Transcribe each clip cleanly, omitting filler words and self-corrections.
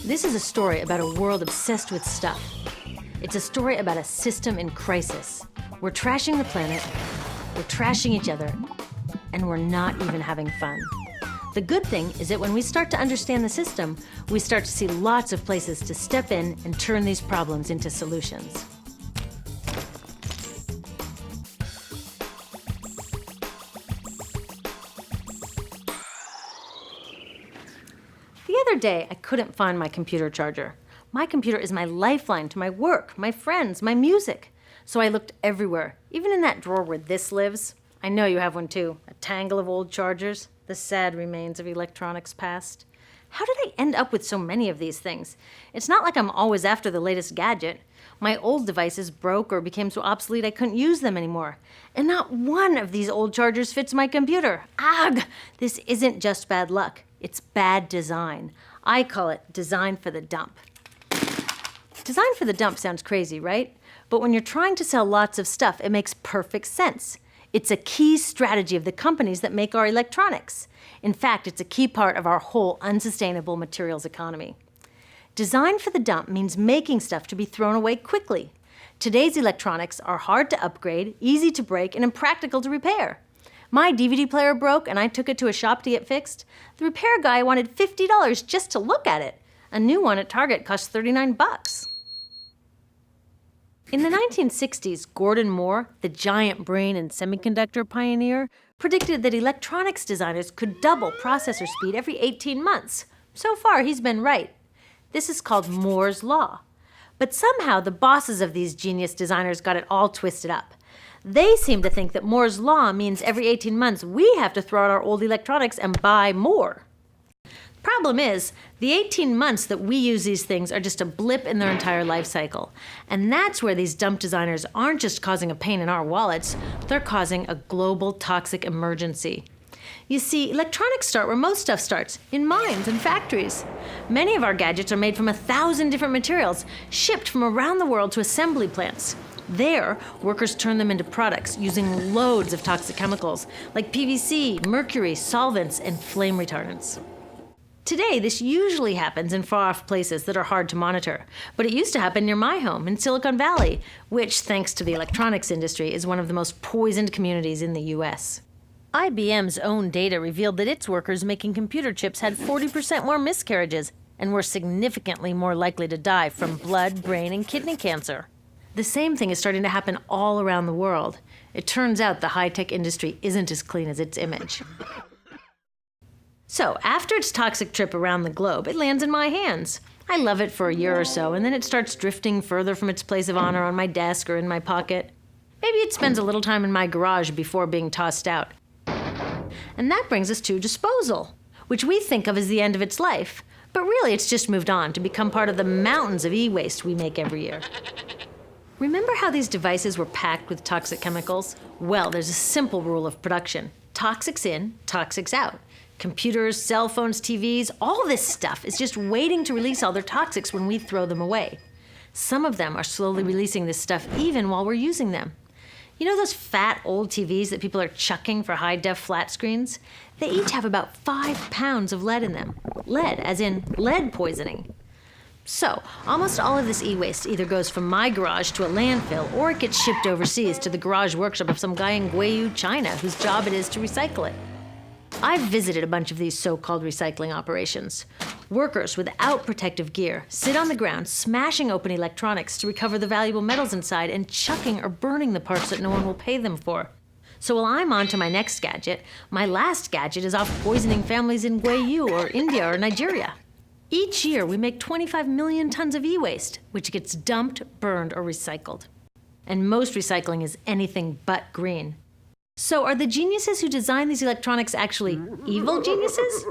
This is a story about a world obsessed with stuff. It's a story about a system in crisis. We're trashing the planet, we're trashing each other, and we're not even having fun. The good thing is that when we start to understand the system, we start to see lots of places to step in and turn these problems into solutions. The other day, I couldn't find my computer charger. My computer is my lifeline to my work, my friends, my music. So I looked everywhere, even in that drawer where this lives. I know you have one too, a tangle of old chargers, the sad remains of electronics past. How did I end up with so many of these things? It's not like I'm always after the latest gadget. My old devices broke or became so obsolete I couldn't use them anymore. And not one of these old chargers fits my computer. Ugh! This isn't just bad luck. It's bad design. I call it design for the dump. Design for the dump sounds crazy, right? But when you're trying to sell lots of stuff, it makes perfect sense. It's a key strategy of the companies that make our electronics. In fact, it's a key part of our whole unsustainable materials economy. Design for the dump means making stuff to be thrown away quickly. Today's electronics are hard to upgrade, easy to break, and impractical to repair. My DVD player broke and I took it to a shop to get fixed. The repair guy wanted $50 just to look at it. A new one at Target cost $39. In the 1960s, Gordon Moore, the giant brain and semiconductor pioneer, predicted that electronics designers could double processor speed every 18 months. So far, he's been right. This is called Moore's Law. But somehow, the bosses of these genius designers got it all twisted up. They seem to think that Moore's Law means every 18 months we have to throw out our old electronics and buy more. Problem is, the 18 months that we use these things are just a blip in their entire life cycle. And that's where these dump designers aren't just causing a pain in our wallets, they're causing a global toxic emergency. You see, electronics start where most stuff starts, in mines and factories. Many of our gadgets are made from 1,000 different materials, shipped from around the world to assembly plants. There, workers turn them into products using loads of toxic chemicals like PVC, mercury, solvents, and flame retardants. Today, this usually happens in far-off places that are hard to monitor, but it used to happen near my home in Silicon Valley, which, thanks to the electronics industry, is one of the most poisoned communities in the US. IBM's own data revealed that its workers making computer chips had 40% more miscarriages and were significantly more likely to die from blood, brain, and kidney cancer. The same thing is starting to happen all around the world. It turns out the high-tech industry isn't as clean as its image. So, after its toxic trip around the globe, it lands in my hands. I love it for a year or so, and then it starts drifting further from its place of honor on my desk or in my pocket. Maybe it spends a little time in my garage before being tossed out. And that brings us to disposal, which we think of as the end of its life. But really, it's just moved on to become part of the mountains of e-waste we make every year. Remember how these devices were packed with toxic chemicals? Well, there's a simple rule of production. Toxics in, toxics out. Computers, cell phones, TVs, all this stuff is just waiting to release all their toxics when we throw them away. Some of them are slowly releasing this stuff even while we're using them. You know those fat old TVs that people are chucking for high-def flat screens? They each have about 5 pounds of lead in them. Lead, as in lead poisoning. So, almost all of this e-waste either goes from my garage to a landfill or it gets shipped overseas to the garage workshop of some guy in Guiyu, China, whose job it is to recycle it. I've visited a bunch of these so-called recycling operations. Workers without protective gear sit on the ground smashing open electronics to recover the valuable metals inside and chucking or burning the parts that no one will pay them for. So while I'm on to my next gadget, my last gadget is off poisoning families in Guiyu or India or Nigeria. Each year, we make 25 million tons of e-waste, which gets dumped, burned, or recycled. And most recycling is anything but green. So are the geniuses who design these electronics actually evil geniuses?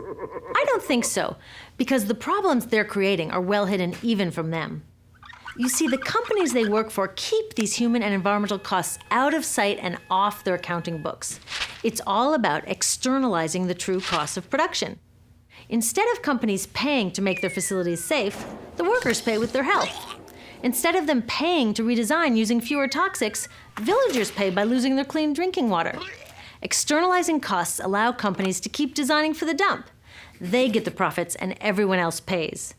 I don't think so, because the problems they're creating are well hidden even from them. You see, the companies they work for keep these human and environmental costs out of sight and off their accounting books. It's all about externalizing the true costs of production. Instead of companies paying to make their facilities safe, the workers pay with their health. Instead of them paying to redesign using fewer toxics, villagers pay by losing their clean drinking water. Externalizing costs allow companies to keep designing for the dump. They get the profits and everyone else pays.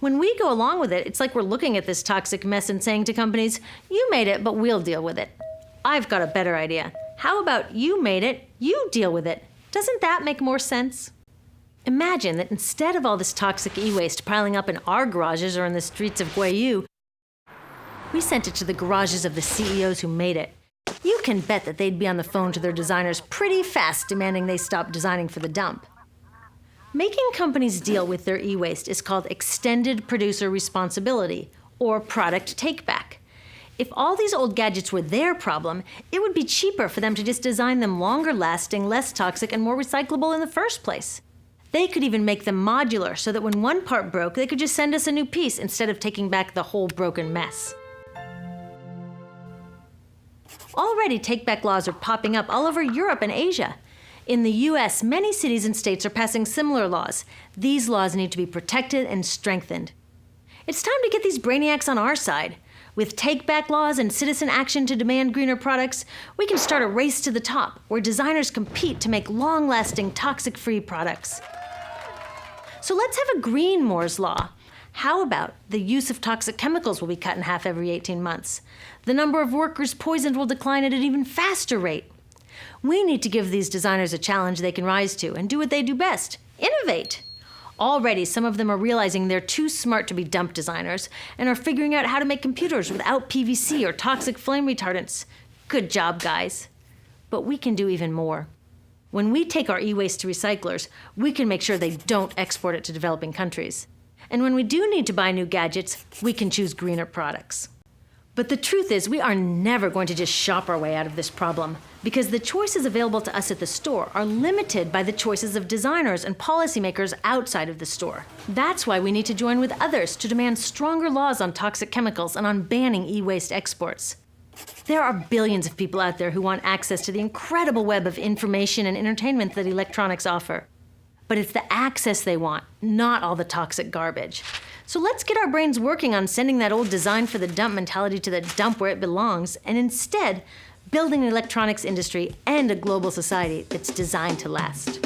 When we go along with it, it's like we're looking at this toxic mess and saying to companies, you made it, but we'll deal with it. I've got a better idea. How about you made it, you deal with it? Doesn't that make more sense? Imagine that instead of all this toxic e-waste piling up in our garages or in the streets of Guayu, we sent it to the garages of the CEOs who made it. You can bet that they'd be on the phone to their designers pretty fast demanding they stop designing for the dump. Making companies deal with their e-waste is called extended producer responsibility, or product take-back. If all these old gadgets were their problem, it would be cheaper for them to just design them longer lasting, less toxic, and more recyclable in the first place. They could even make them modular so that when one part broke, they could just send us a new piece instead of taking back the whole broken mess. Already, take-back laws are popping up all over Europe and Asia. In the US, many cities and states are passing similar laws. These laws need to be protected and strengthened. It's time to get these brainiacs on our side. With take-back laws and citizen action to demand greener products, we can start a race to the top where designers compete to make long-lasting, toxic-free products. So let's have a green Moore's Law. How about the use of toxic chemicals will be cut in half every 18 months? The number of workers poisoned will decline at an even faster rate. We need to give these designers a challenge they can rise to and do what they do best: innovate. Already, some of them are realizing they're too smart to be dump designers and are figuring out how to make computers without PVC or toxic flame retardants. Good job, guys. But we can do even more. When we take our e-waste to recyclers, we can make sure they don't export it to developing countries. And when we do need to buy new gadgets, we can choose greener products. But the truth is, we are never going to just shop our way out of this problem, because the choices available to us at the store are limited by the choices of designers and policymakers outside of the store. That's why we need to join with others to demand stronger laws on toxic chemicals and on banning e-waste exports. There are billions of people out there who want access to the incredible web of information and entertainment that electronics offer. But it's the access they want, not all the toxic garbage. So let's get our brains working on sending that old design for the dump mentality to the dump where it belongs, and instead building an electronics industry and a global society that's designed to last.